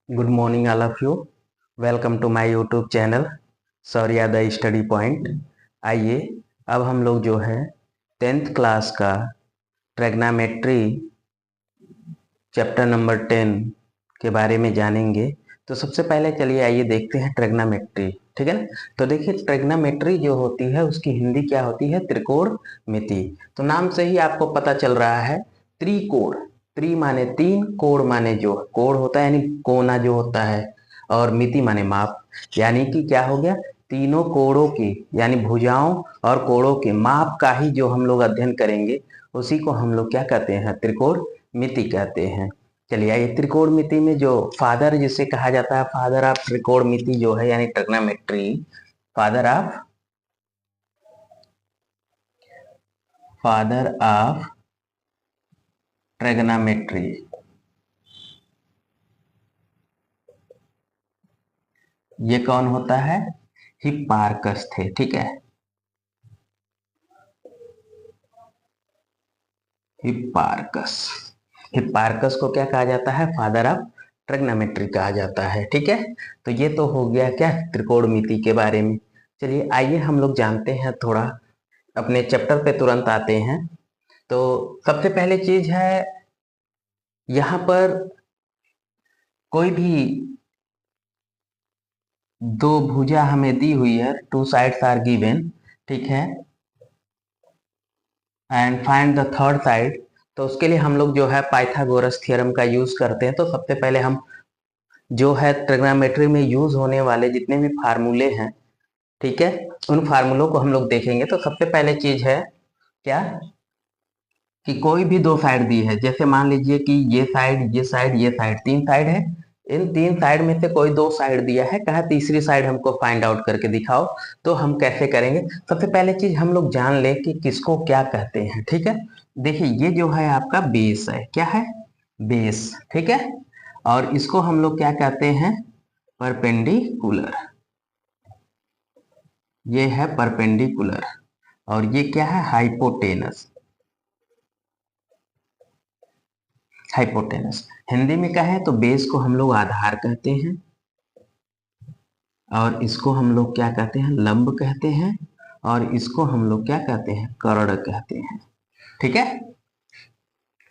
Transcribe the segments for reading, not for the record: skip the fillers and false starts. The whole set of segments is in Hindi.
Good morning all of you. Welcome to my YouTube channel Saurya the study point. आइए अब हम लोग जो है 10th क्लास का ट्रिग्नोमेट्री चैप्टर नंबर 10 के बारे में जानेंगे। तो सबसे पहले चलिए आइए देखते हैं ट्रिग्नोमेट्री। ठीक है ना। तो देखिए ट्रिग्नोमेट्री जो होती है उसकी हिंदी क्या होती है, त्रिकोणमिति। तो नाम से ही आपको पता चल रहा है त्रिकोण। त्रि माने तीन, कोण माने जो कोण होता है यानी कोना जो होता है, और मिति माने माप। यानी कि क्या हो गया, तीनों कोणों की यानी भुजाओं और कोणों के माप का ही जो हम लोग अध्ययन करेंगे उसी को हम लोग क्या कहते हैं, त्रिकोण मिति कहते हैं। चलिए आइए, त्रिकोण मिति में जो फादर जिसे कहा जाता है, फादर ऑफ त्रिकोण मिति जो है यानी ट्रिग्नोमेट्री, फादर ऑफ ट्रिग्नोमेट्री, ये कौन होता है, हिप्पार्कस थे। ठीक है, हिप्पार्कस। हिप्पार्कस को क्या कहा जाता है, फादर ऑफ ट्रिग्नोमेट्री कहा जाता है। ठीक है, तो ये तो हो गया क्या, त्रिकोणमिति के बारे में। चलिए आइए हम लोग जानते हैं थोड़ा, अपने चैप्टर पे तुरंत आते हैं। तो सबसे पहले चीज है, यहां पर कोई भी दो भुजा हमें दी हुई है, टू साइड्स आर गिवन। ठीक है, and find the third side. तो उसके लिए हम लोग जो है पाइथागोरस थ्योरम का यूज करते हैं। तो सबसे पहले हम जो है ट्रिग्नोमेट्री में यूज होने वाले जितने भी फार्मूले हैं, ठीक है, उन फार्मूलों को हम लोग देखेंगे। तो सबसे पहले चीज है क्या, कि कोई भी दो साइड दी है, जैसे मान लीजिए कि ये साइड, ये साइड, ये साइड, तीन साइड है। इन तीन साइड में से कोई दो साइड दिया है, कहा तीसरी साइड हमको फाइंड आउट करके दिखाओ। तो हम कैसे करेंगे, सबसे पहले चीज हम लोग जान ले कि किसको क्या कहते हैं। ठीक है, देखिए ये जो है आपका बेस है, क्या है, बेस। ठीक है, और इसको हम लोग क्या कहते हैं, परपेंडिकुलर। ये है परपेंडिकुलर, और ये क्या है, हाइपोटेनस। हाइपोटेनस हिंदी में क्या है, तो बेस को हम लोग आधार कहते हैं, और इसको हम लोग क्या कहते हैं, लंब कहते हैं, और इसको हम लोग क्या कहते हैं, कर्ण कहते हैं। ठीक है,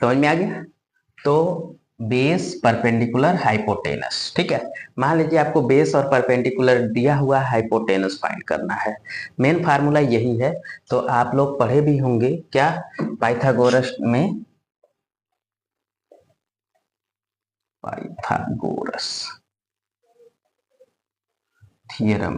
समझ में आ गया। तो बेस, परपेंडिकुलर, हाइपोटेनस। ठीक है, मान लीजिए आपको बेस और परपेंडिकुलर दिया हुआ हाइपोटेनस फाइंड करना है। मेन फार्मूला यही है। तो आप लोग पढ़े भी होंगे क्या, पाइथागोरस में, पाइथागोरस थियरम।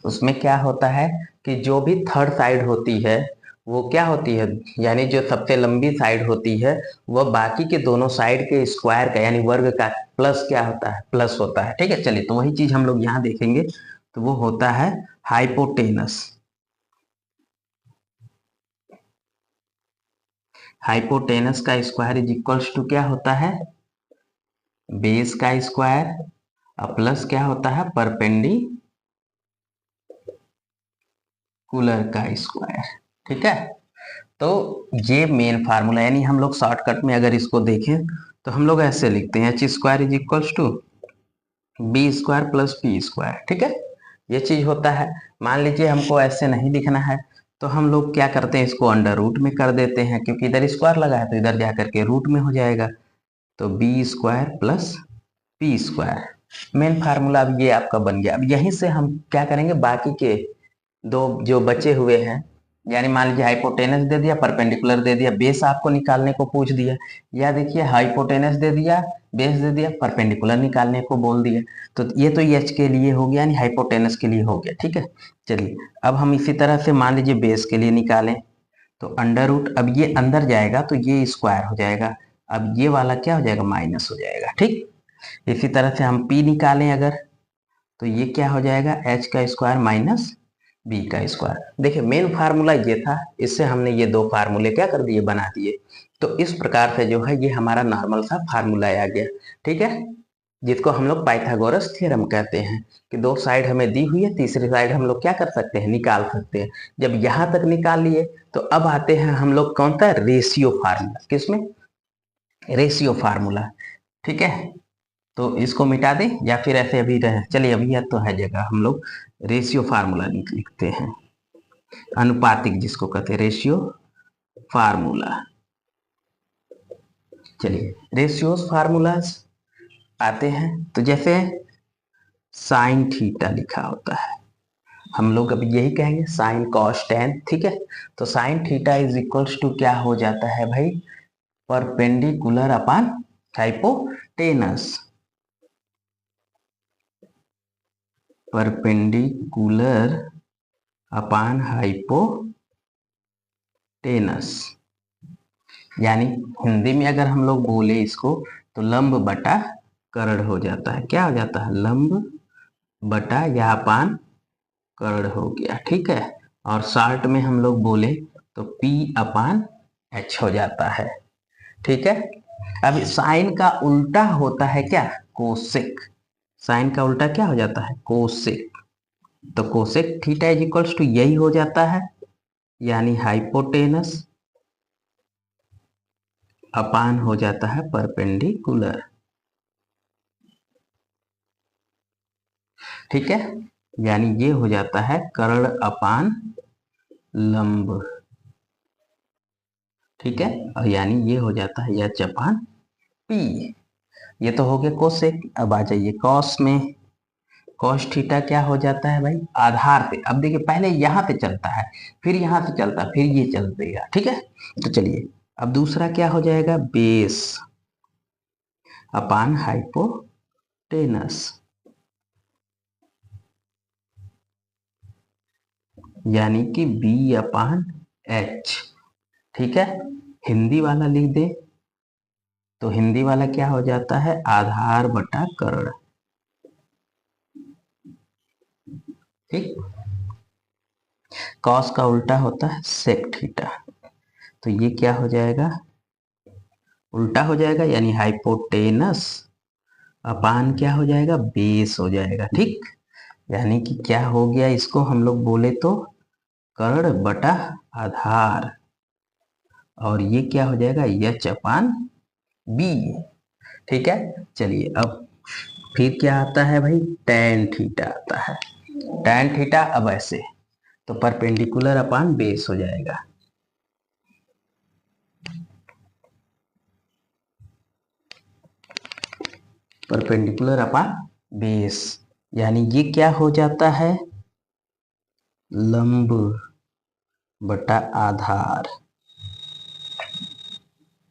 उसमें क्या होता है कि जो भी थर्ड साइड होती है वो क्या होती है, यानी जो सबसे लंबी साइड होती है वह बाकी के दोनों साइड के स्क्वायर का यानी वर्ग का प्लस क्या होता है, प्लस होता है। ठीक है, चलिए तो वही चीज हम लोग यहाँ देखेंगे। तो वो होता है हाइपोटेनस। हाइपोटेनस का स्क्वायर इज इक्वल्स टू क्या होता है, बेस का स्क्वायर, और प्लस क्या होता है, परपेंडिकुलर का स्क्वायर। ठीक है, तो ये मेन फार्मूला, यानी हम लोग शॉर्टकट में अगर इसको देखें तो हम लोग ऐसे लिखते हैं, H square is equals to B square plus P square. ठीक है, ये चीज होता है। मान लीजिए हमको ऐसे नहीं लिखना है, तो हम लोग क्या करते हैं, इसको अंडर रूट में कर देते हैं, क्योंकि इधर स्क्वायर लगा है तो इधर जा करके रूट में हो जाएगा। तो B square plus P square, main formula अब ये आपका बन गया। अब यहीं से हम क्या करेंगे, बाकी के दो जो बचे हुए हैं, यानी मान लीजिए हाइपोटेनस दे दिया, परपेंडिकुलर दे दिया, बेस आपको निकालने को पूछ दिया, या देखिए हाइपोटेनस दे दिया, बेस दे दिया, परपेंडिकुलर निकालने को बोल दिया। तो ये तो एच के लिए हो गया, यानी हाइपोटेनस के लिए हो गया। ठीक है, चलिए अब हम इसी तरह से मान लीजिए बेस के लिए निकालें। तो अंडर रूट, अब ये अंदर जाएगा तो ये स्क्वायर हो जाएगा, अब ये वाला क्या हो जाएगा, माइनस हो जाएगा। ठीक, इसी तरह से हम पी निकालें अगर, तो ये क्या हो जाएगा, एच का स्क्वायर माइनस बी का स्क्वायर। देखिए मेन फार्मूला ये था, इससे हमने ये दो फार्मूले क्या कर दिए, बना दिए। तो इस प्रकार से जो है ये हमारा नॉर्मल सा फार्मूला आ गया। ठीक है, जिसको हम लोग पाइथागोरस थ्योरम कहते हैं, कि दो साइड हमें दी हुई है, तीसरी साइड हम लोग क्या कर सकते हैं, निकाल सकते हैं। जब यहां तक निकाल लिए तो अब आते हैं हम लोग कौन सा, रेशियो फार्मूला। किसमें, रेशियो फार्मूला। ठीक है, तो इसको मिटा दे या फिर ऐसे अभी रहे, चलिए अभी यह तो है जगह, हम लोग रेशियो फार्मूला लिखते हैं, अनुपातिक जिसको कहते हैं रेशियो फार्मूला। चलिए रेशियोस फार्मूलाज आते हैं, तो जैसे साइन थीटा लिखा होता है, हम लोग अभी यही कहेंगे साइन कॉस टेन। ठीक है, तो sine theta is equals to क्या हो जाता है भाई, perpendicular upon hypotenuse, perpendicular upon hypotenuse, यानी हिंदी में अगर हम लोग बोले इसको तो लंब बटा कर्ण हो जाता है। क्या हो जाता है, लंब बटा या अपान कर्ण हो गया। ठीक है, और शॉर्ट में हम लोग बोले तो P अपान H हो जाता है। ठीक है, अब साइन का उल्टा होता है क्या, कोसेक। साइन का उल्टा क्या हो जाता है, कोसेक। तो cosec theta is equals to यही हो जाता है, यानी हाइपोटेनस अपान हो जाता है परपेंडिकुलर। ठीक है, यानी ये हो जाता है कर्ण अपान लंब। ठीक है, और यानी ये हो जाता है एच अपान पी। ये तो हो गया कोसेक। अब आ जाइए कॉस में, कॉस थीटा क्या हो जाता है भाई, आधार पे। अब देखिए पहले यहाँ पे चलता है, फिर यहाँ से चलता है, फिर ये चल देगा। ठीक है, तो चलिए अब दूसरा क्या हो जाएगा, बेस अपान हाइपोटेनस, यानी कि बी अपान एच। ठीक है, हिंदी वाला लिख दे तो हिंदी वाला क्या हो जाता है, आधार बटा कर्ण। ठीक, कॉस का उल्टा होता है सेक थीटा, तो ये क्या हो जाएगा, उल्टा हो जाएगा, यानी हाइपोटेनस अपान क्या हो जाएगा, बेस हो जाएगा। ठीक, यानी कि क्या हो गया, इसको हम लोग बोले तो कर्ण बटा आधार, और ये क्या हो जाएगा, एच अपान बी। ठीक है, चलिए अब फिर क्या आता है भाई, टेन थीटा आता है। टेन थीटा अब ऐसे, तो परपेंडिकुलर अपान बेस हो जाएगा। परपेंडिकुलर अपान बेस, यानी ये क्या हो जाता है, लंब बटा आधार,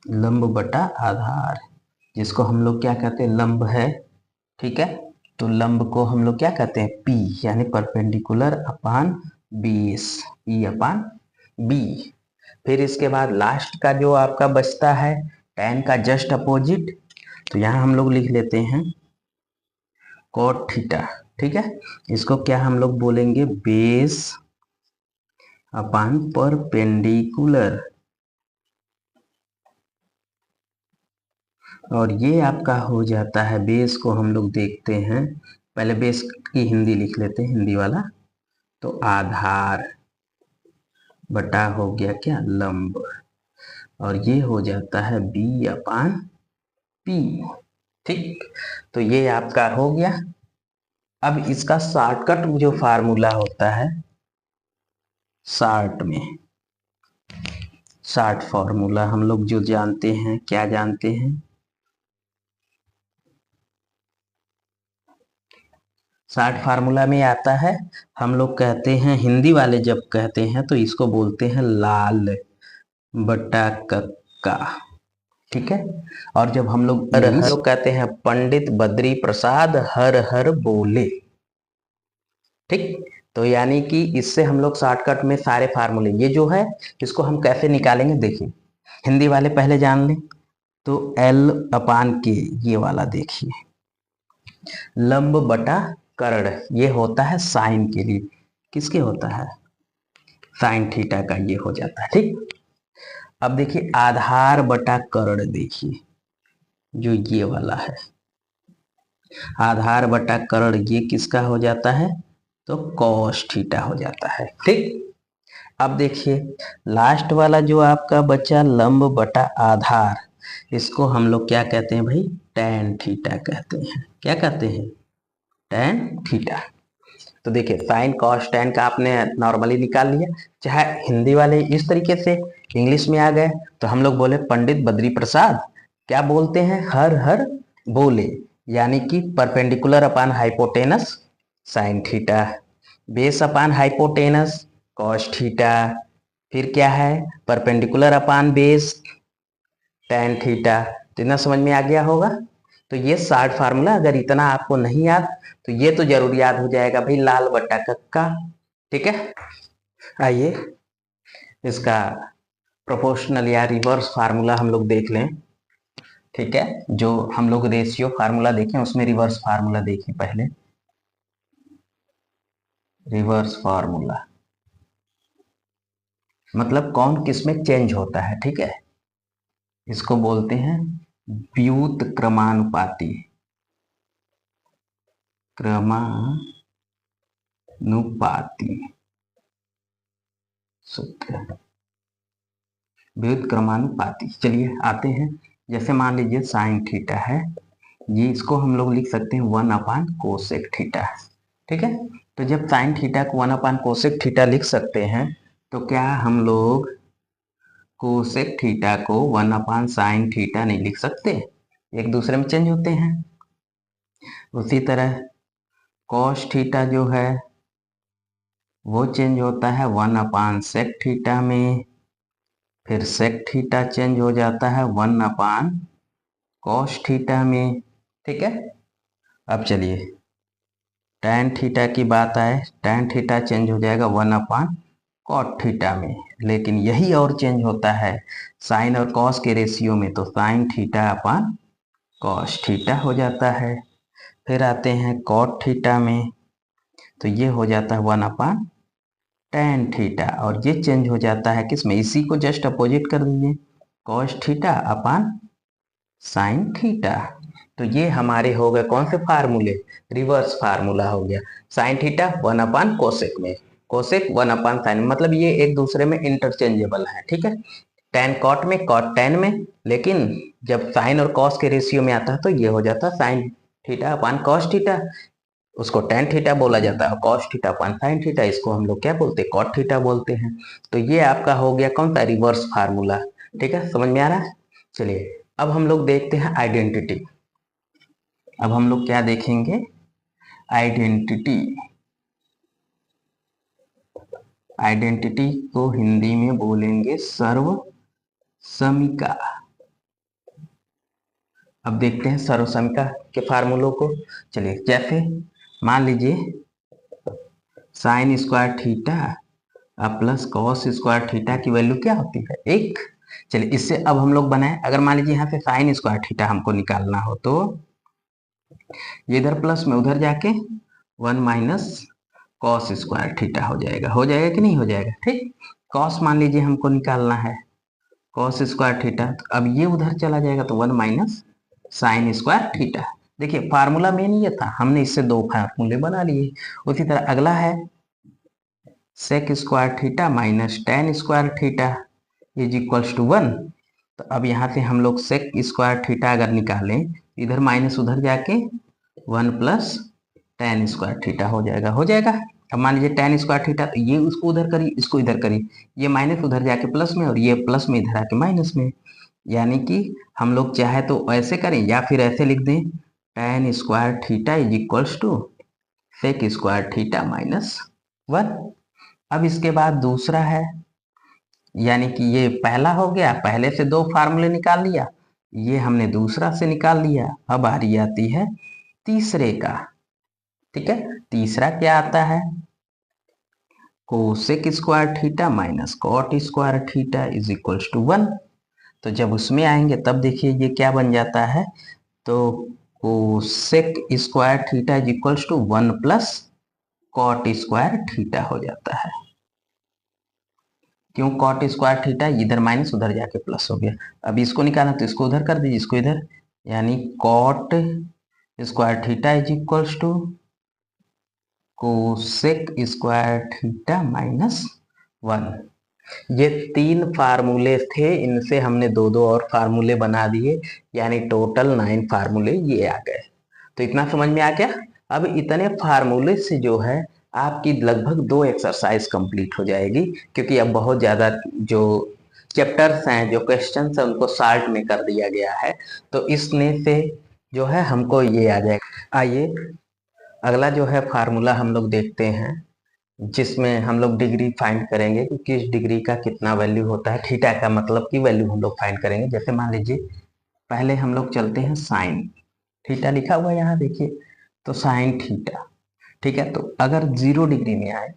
लंब बटा आधार, जिसको हम लोग क्या कहते हैं, लंब है। ठीक है, तो लंब को हम लोग क्या कहते हैं, पी, यानी perpendicular upon base, P upon B. फिर इसके बाद लास्ट का जो आपका बचता है टेन का जस्ट अपोजिट, तो यहाँ हम लोग लिख लेते हैं कॉट थीटा। ठीक है, इसको क्या हम लोग बोलेंगे, बेस अपान परपेंडिकुलर, और ये आपका हो जाता है, बेस को हम लोग देखते हैं, पहले बेस की हिंदी लिख लेते हैं, हिंदी वाला, तो आधार बटा हो गया क्या, लंब, और ये हो जाता है बी अपान पी। ठीक, तो ये आपका हो गया। अब इसका शॉर्टकट जो फार्मूला होता है, शॉर्ट में शॉर्ट फार्मूला हम लोग जो जानते हैं, क्या जानते हैं, शॉर्ट फार्मूला में आता है, हम लोग कहते हैं, हिंदी वाले जब कहते हैं तो इसको बोलते हैं लाल बटा कक्का। ठीक है, और जब हम लोग कहते हैं पंडित बद्री प्रसाद हर हर बोले। ठीक, तो यानी कि इससे हम लोग शॉर्टकट में सारे फार्मूले, ये जो है इसको हम कैसे निकालेंगे, देखिए हिंदी वाले पहले जान लें, तो L अपान के, ये वाला देखिए, लंब बटा कर्ण, ये होता है साइन के लिए, किसके होता है, साइन थीटा का, ये हो जाता है। ठीक, अब देखिए आधार बटा कर्ण, देखिए जो ये वाला है, आधार बटा कर्ण, ये किसका हो जाता है, तो कॉस थीटा हो जाता है। ठीक, अब देखिए लास्ट वाला जो आपका बचा लंब बटा आधार, इसको हम लोग क्या कहते हैं भाई, tan थीटा कहते हैं। क्या कहते हैं, tan थीटा। तो देखिए साइन कॉस टैन का आपने नॉर्मली निकाल लिया, चाहे हिंदी वाले इस तरीके से इंग्लिश में आ गए तो हम लोग बोले पंडित बद्री प्रसाद क्या बोलते हैं, हर हर बोले, यानी कि परपेंडिकुलर अपान hypotenuse sine theta, base upon hypotenuse cos theta, फिर क्या है perpendicular upon base tan theta. तो इतना समझ में आ गया होगा। तो ये शॉर्ट फार्मूला अगर इतना आपको नहीं याद तो ये तो जरूर याद हो जाएगा भाई, लाल बट्टा कक्का। ठीक है, आइए इसका प्रोपोर्शनल या रिवर्स फार्मूला हम लोग देख लें। ठीक है, जो हम लोग रेशियो फार्मूला देखें उसमें रिवर्स फार्मूला देखें पहले। रिवर्स फार्मूला मतलब कौन किस में चेंज होता है। ठीक है, इसको बोलते हैं व्युत्क्रमानुपाती, क्रमानुपाती सूत्र, व्युत्क्रमानुपाती। चलिए आते हैं, जैसे मान लीजिए साइन थीटा है, ये इसको हम लोग लिख सकते हैं 1 कोसेक थीटा। ठीक है, तो जब साइन थीटा को 1 कोसेक थीटा लिख सकते हैं तो क्या हम लोग कोसेक थीटा को 1 साइन थीटा नहीं लिख सकते, एक दूसरे में चेंज होते हैं। उसी तरह कॉस थीटा जो है वो चेंज होता है 1/सेक थीटा में, फिर सेक थीटा चेंज हो जाता है 1/कॉस थीटा में। ठीक है, अब चलिए टैन थीटा की बात आए, टैन थीटा चेंज हो जाएगा 1/कॉट थीटा में, लेकिन यही और चेंज होता है साइन और कॉस के रेशियो में, तो sine theta upon cos theta हो जाता है। फिर आते हैं कॉट थीटा में, तो ये हो जाता है 1/टैन थीटा, और ये चेंज हो जाता है किसमें, इसी को जस्ट अपोजिट कर दीजिए, cos theta upon sine theta. तो ये हमारे हो गए कौन से फार्मूले, रिवर्स फार्मूला हो गया। साइन थीटा 1/कोसेक में, कोसेक 1/साइन, मतलब ये एक दूसरे में इंटरचेंजेबल है। ठीक है, टैन कॉट में कॉट टैन में, लेकिन जब साइन और कॉस के रेशियो में आता है तो ये हो जाता है sine theta upon cos theta, उसको टैन थीटा बोला जाता है। Cos theta upon sine theta, इसको हम लोग क्या बोलते हैं, कॉट थीटा बोलते हैं। तो ये आपका हो गया कौन सा, रिवर्स फार्मूला। ठीक है, समझ में आ रहा है। चलिए अब हम लोग देखते हैं आइडेंटिटी। अब हम लोग क्या देखेंगे, आइडेंटिटी। आइडेंटिटी को हिंदी में बोलेंगे सर्व समीका। अब देखते हैं सर्व समीका के फार्मूलों को। चलिए जैसे मान लीजिए साइन स्क्वायर थीटा अब प्लस कॉस स्क्वायर थीटा की वैल्यू क्या होती है, 1। चलिए इससे अब हम लोग बनाए, अगर मान लीजिए यहाँ से साइन स्क्वायर थीटा हमको निकालना हो तो ये इधर प्लस में उधर जाके 1 कॉस स्क्वायर थीटा हो जाएगा, हो जाएगा कि नहीं हो जाएगा। ठीक, कॉस मान लीजिए हमको निकालना है, कॉस स्क्वायर थीटा, तो अब ये उधर चला जाएगा तो 1 साइन स्क्वायर थीटा। देखिए फार्मूला मेन ये था, हमने इससे 2 फार्मूले बना लिए। उसी तरह अगला है sec square theta minus tan square theta is equals to 1। तो अब यहाँ से हम लोग सेक स्क्वायर थीटा अगर निकालें, इधर माइनस उधर जाके 1 टेन स्क्वायर थीटा हो जाएगा, हो जाएगा। अब मान लीजिए टेन स्क्वायर थीटा, तो ये उसको उधर करी, इसको इधर करी, ये माइनस उधर जाके प्लस में और ये प्लस में इधर आके माइनस में, यानी कि हम लोग चाहे तो ऐसे करें या फिर ऐसे लिख दें, tan square theta is equals to sec square theta minus 1। अब इसके बाद दूसरा है, यानी कि ये पहला हो गया, पहले से 2 फार्मूले निकाल लिया, ये हमने दूसरा से निकाल लिया। अब बारी आती है तीसरे का। ठीक है, तीसरा क्या आता है, cosec square theta minus cot square theta is equals to 1। तो जब उसमें आएंगे तब देखिए ये क्या बन जाता है, तो cosec square theta is equals to 1 cot square theta हो जाता है। क्यों, कॉट स्क्वायर थीटा इधर माइनस उधर जाके प्लस हो गया। अब इसको निकालना तो इसको उधर कर दीजिए, इसको इधर, यानी cot square theta is equals to cosec square theta minus 1। ये 3 फार्मूले थे, इनसे हमने 2-2 और फार्मूले बना दिए, यानी टोटल 9 फार्मूले ये आ गए। तो इतना समझ में आ गया। अब इतने फार्मूले से जो है आपकी लगभग 2 एक्सरसाइज कंप्लीट हो जाएगी, क्योंकि अब बहुत ज्यादा जो चैप्टर्स हैं, जो क्वेश्चंस हैं, उनको सॉल्व में कर दिया गया है। तो इसने से जो है हमको ये आ जाएगा। आइए अगला जो है फार्मूला हम लोग देखते हैं, जिसमें हम लोग डिग्री फाइंड करेंगे कि किस डिग्री का कितना वैल्यू होता है। थीटा का मतलब की वैल्यू हम लोग फाइंड करेंगे। जैसे मान लीजिए पहले हम लोग चलते हैं साइन थीटा, लिखा हुआ है यहाँ देखिए, तो साइन थीटा, ठीक है। तो अगर 0 डिग्री में आए,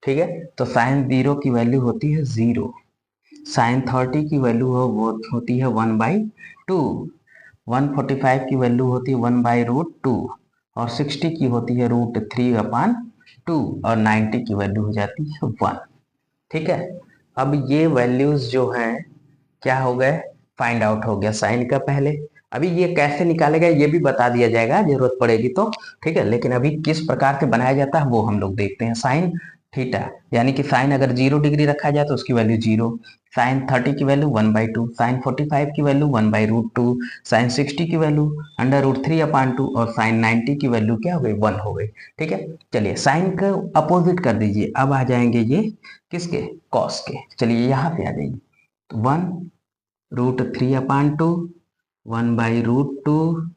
ठीक है, तो साइन 0 की वैल्यू होती है 0। साइन 30 की वैल्यू वो होती है 1/2। 145 की वैल्यू होती है 1/√2, और 60 की होती है √3/2, और 90 की वैल्यू हो जाती है 1। ठीक है। अब ये वैल्यूज जो हैं क्या हो गए, फाइंड आउट हो गया साइन का पहले। अभी ये कैसे निकालेगा ये भी बता दिया जाएगा जरूरत पड़ेगी तो, ठीक है। लेकिन अभी किस प्रकार से बनाया जाता है वो हम लोग देखते हैं। साइन थीटा यानी कि साइन अगर 0 डिग्री रखा जाए तो उसकी वैल्यू 0, साइन 30 की वैल्यू 1/2, साइन 45 की वैल्यू 1/√2, साइन 60 की वैल्यू √3/2, और साइन 90 की वैल्यू क्या हो गई, 1 हो गई। ठीक है। चलिए साइन का अपोजिट कर दीजिए, अब आ जाएंगे ये किसके, कॉस के। चलिए यहाँ पे आ जाइए, तो 1√3/2, 1/√2,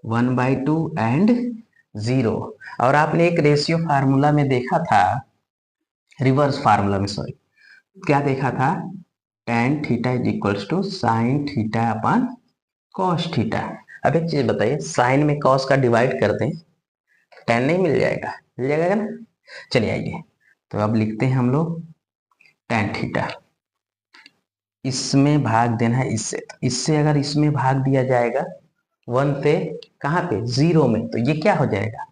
1/2 एंड 0। और आपने एक रेशियो फार्मूला में देखा था, रिवर्स फार्मूला में सॉरी, क्या देखा था, tan theta is equals to sine theta upon cos theta. अब एक चीज बताइए, साइन में कॉस का डिवाइड कर दें, tan नहीं मिल जाएगा, मिल जाएगा ना। चलिए आइए, तो अब लिखते हैं हम लोग tan थीटा, इसमें भाग देना है इससे, तो इससे अगर इसमें भाग दिया जाएगा 1 से, कहाँ पे, 0 में, तो ये क्या हो जाएगा,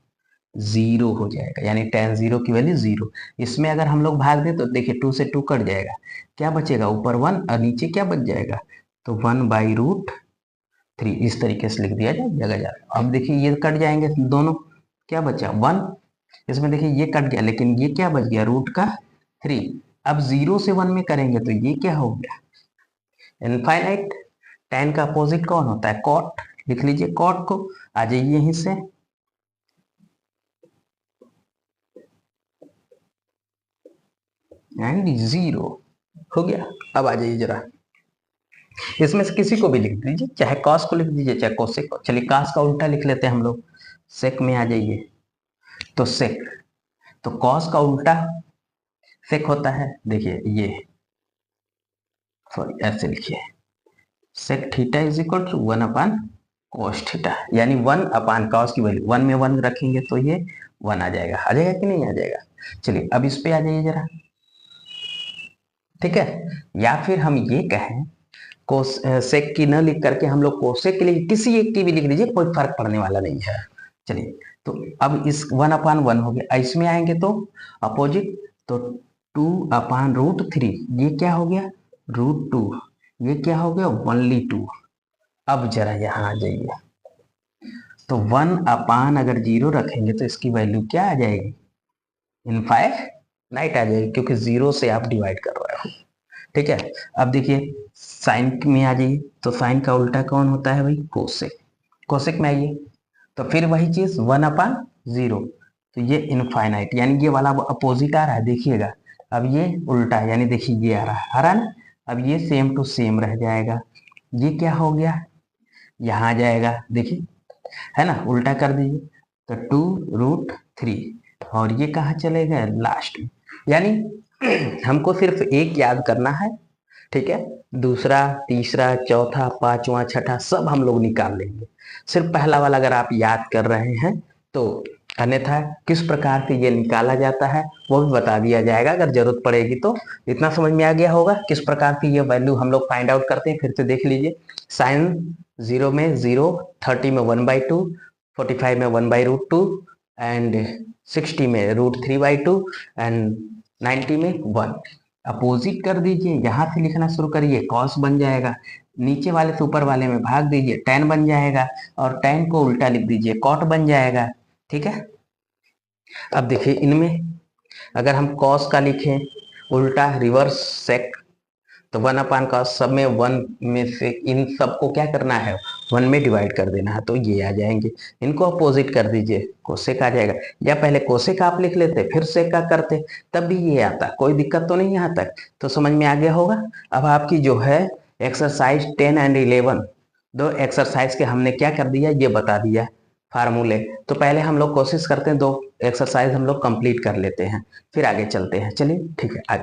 0 हो जाएगा, यानी tan 0 की वैल्यू 0। इसमें अगर हम लोग भाग दें तो देखिए 2 से 2 कट जाएगा, क्या बचेगा, ऊपर 1 और नीचे क्या बच जाएगा, तो 1/√3, इस तरीके से लिख दिया जाएगा। अब देखिए ये कट जाएंगे दोनों, क्या बचा 1, इसमें देखिए ये कट गया, लेकिन ये क्या बच गया, √3। अब 0 से 1 में करेंगे तो ये क्या हो गया, इनफाइनाइट। tan का अपोजिट कौन होता है, कॉट, लिख लीजिए कॉट को। आ जाइए यहीं से, एंड 0 हो गया। अब आ जाइए जरा, इसमें से किसी को भी लिख दीजिए, चाहे कॉस को लिख दीजिए चाहे कोसेक को। चलिए कॉस का उल्टा लिख लेते हैं हम लोग, सेक में आ जाइए, तो सेक, तो कॉस का उल्टा सेक होता है, देखिए ये, सॉरी ऐसे लिखिए, sec theta is equal to 1 upon cos theta, यानी 1 अपॉन कॉस की वैल्यू 1 में 1 रखेंगे तो ये 1 आ जाएगा। आ जाएगा कि नहीं आ जाएगा। चलिए अब इस पे आ जाइए जरा, ठीक है। या फिर हम ये कहें, कोस सेक की न लिख करके हम लोग कोसेक के लिए किसी एक की भी लिख दीजिए, कोई फर्क पड़ने वाला नहीं है। चलिए, तो अब इस 1/1 हो गया, इसमें आएंगे तो अपोजिट, तो 2/√3, ये क्या हो गया, √2, ये क्या हो गया, ओनली 2। अब जरा यहाँ आ जाइए, तो 1 अगर 0 रखेंगे तो इसकी वैल्यू क्या आ जाएगी, इनफाइनाइट आ जाएगी, क्योंकि 0 से आप डिवाइड कर रहे हो। ठीक है। अब देखिए साइन में आ जाइए, तो साइन का उल्टा कौन होता है भाई, कोसेक। कोसेक में आइए, तो फिर वही चीज 1/0, तो ये इनफाइनाइट, यानी ये वाला अपोजिट आ रहा है, देखिएगा। अब ये उल्टा है, यानी देखिए ये आ रहा है ना। अब ये सेम टू सेम रह जाएगा, ये क्या हो गया, यहाँ आ जाएगा, देखिए है ना, उल्टा कर दीजिए, तो 2√3, और ये कहाँ चले गए, लास्ट में। यानी हमको सिर्फ एक याद करना है, ठीक है। दूसरा, तीसरा, चौथा, पांचवा, छठा सब हम लोग निकाल लेंगे। सिर्फ पहला वाला अगर आप याद कर रहे हैं तो, अन्यथा किस प्रकार से ये निकाला जाता है वो भी बता दिया जाएगा अगर जरूरत पड़ेगी तो। इतना समझ में आ गया होगा किस प्रकार से ये वैल्यू हम लोग फाइंड आउट करते हैं। फिर से देख लीजिए, साइन 0 में 0, 30 में 1/2, 45 में 1/√2, एंड 60 में √3/2, एंड 90 में 1। अपोजिट कर दीजिए, यहां से लिखना शुरू करिए, कॉस बन जाएगा, नीचे वाले से ऊपर वाले में भाग दीजिए, tan बन जाएगा, और tan को उल्टा लिख दीजिए, कॉट बन जाएगा। ठीक है। अब देखिए इनमें अगर हम कॉस का लिखें उल्टा रिवर्स सेक, तो 1/cos सब में 1 में से इन सबको क्या करना है, 1 में डिवाइड कर देना है, तो ये आ जाएंगे। इनको अपोजिट कर दीजिए, कोसेक आ जाएगा। या पहले कोसेक आप लिख लेते फिर सेक का करते, तब भी ये आता, कोई दिक्कत तो नहीं यहाँ तक। तो समझ में आ गया होगा। अब आपकी जो है एक्सरसाइज 10 एंड 11, दो एक्सरसाइज के हमने क्या कर दिया, ये बता दिया फार्मूले। तो पहले हम लोग कोशिश करते हैं 2 एक्सरसाइज हम लोग कंप्लीट कर लेते हैं, फिर आगे चलते हैं। चलिए ठीक है आगे।